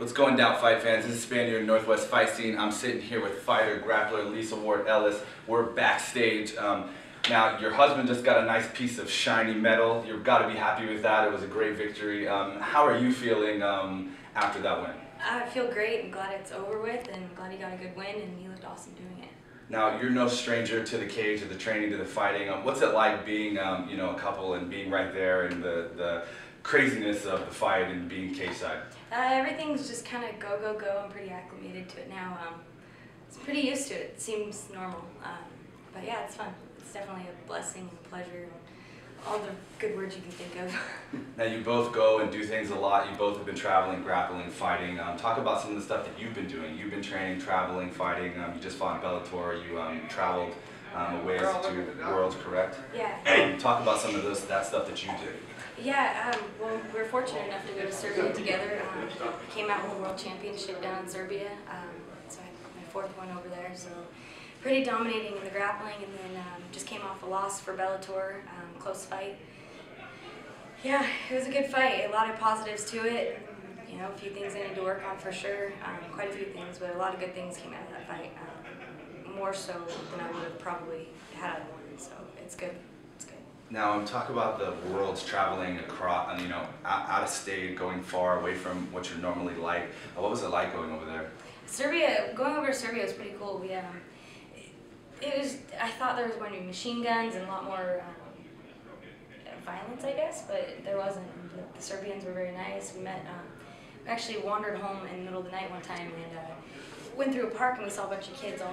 What's going down, fight fans? This is Spaniard Northwest Fight Scene. I'm sitting here with fighter, grappler Lisa Ward-Ellis. We're backstage. Now, your husband just got a nice piece of shiny metal. You've got to be happy with that. It was a great victory. How are you feeling after that win? I feel great. I'm glad it's over with, and glad he got a good win, and he looked awesome doing it. Now, you're no stranger to the cage, to the training, to the fighting. What's it like being, a couple and being right there and the craziness of the fight and being cage-side? Everything's just kind of go, go, go. I'm pretty acclimated to it now. It's pretty used to it. It seems normal. But yeah, it's fun. It's definitely a blessing and a pleasure. All the good words you can think of. Now, you both go and do things a lot. You both have been traveling, grappling, fighting. Talk about some of the stuff that you've been doing. You've been training, traveling, fighting. You just fought in Bellator. You traveled away to Worlds, correct? Yeah. Talk about some of that stuff that you did. Yeah, well, we were fortunate enough to go to Serbia together. I came out with a world championship down in Serbia, so I had my fourth one over there. So pretty dominating in the grappling, and then just came off a loss for Bellator, close fight. Yeah, it was a good fight. A lot of positives to it. You know, a few things I need to work on for sure. Quite a few things, but a lot of good things came out of that fight. More so than I would have probably had I won. So it's good. Now, talk about the worlds, traveling across, out of state, going far away from what you're normally like. What was it like going over there? Going over to Serbia was pretty cool. I thought there was going to be machine guns and a lot more violence, I guess, but there wasn't. The Serbians were very nice. We actually wandered home in the middle of the night one time and went through a park, and we saw a bunch of kids, all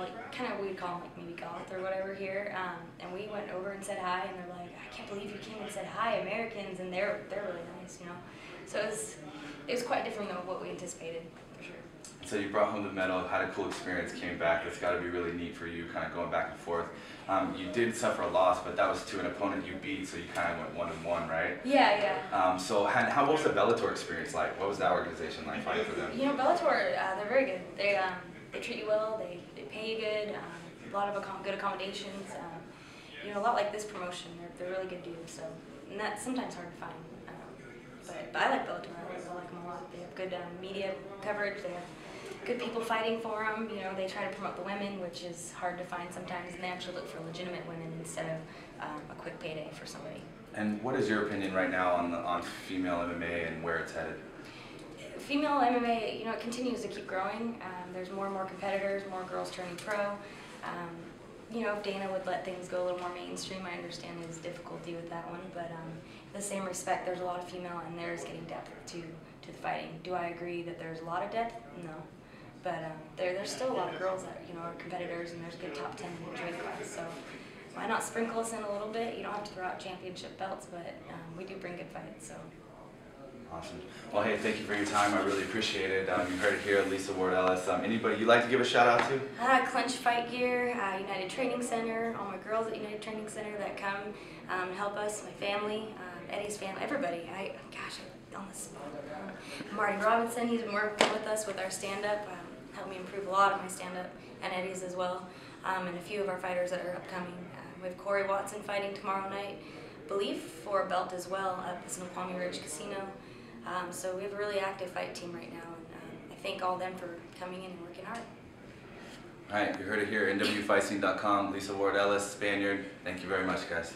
we'd call them maybe goth or whatever here, and we went over and said hi, and they're like, I can't believe you came and said hi, Americans, and they're really nice, So it was quite different than what we anticipated, for sure. So you brought home the medal, had a cool experience, came back. It's got to be really neat for you, kind of going back and forth. You did suffer a loss, but that was to an opponent you beat, so you kind of went 1-1, right? Yeah. So what was the Bellator experience like? What was that organization like fighting for them? Bellator, they're very good. They treat you well, they pay you good, a lot of good accommodations. A lot like this promotion, they're really good dudes, so, and that's sometimes hard to find. But I like Bellator, I like them a lot. They have good media coverage, they have good people fighting for them. They try to promote the women, which is hard to find sometimes, and they actually look for legitimate women instead of a quick payday for somebody. And what is your opinion right now on female MMA and where it's headed? Female MMA, it continues to keep growing. There's more and more competitors, more girls turning pro. If Dana would let things go a little more mainstream, I understand his difficulty with that one, but in the same respect, there's a lot of female, and there's getting depth to the fighting. Do I agree that there's a lot of depth? No. But there's still a lot of girls that are competitors, and there's a good top 10 in the weight class. So why not sprinkle us in a little bit? You don't have to throw out championship belts, but we do bring good fights. So. Awesome. Well, hey, thank you for your time. I really appreciate it. You heard it here, Lisa Ward-Ellis. Anybody you'd like to give a shout out to? Clench Fight Gear, United Training Center, all my girls at United Training Center that come help us, my family, Eddie's family, everybody. I'm on the spot. Marty Robinson, he's been working with us with our stand-up, helped me improve a lot of my stand-up, and Eddie's as well, and a few of our fighters that are upcoming. We have Corey Watson fighting tomorrow night, I believe for a belt as well at the Snoqualmie Ridge Casino. So we have a really active fight team right now, and I thank all of them for coming in and working hard. All right, you heard it here, nwfightscene.com, Lisa Ward-Ellis, Spaniard. Thank you very much, guys.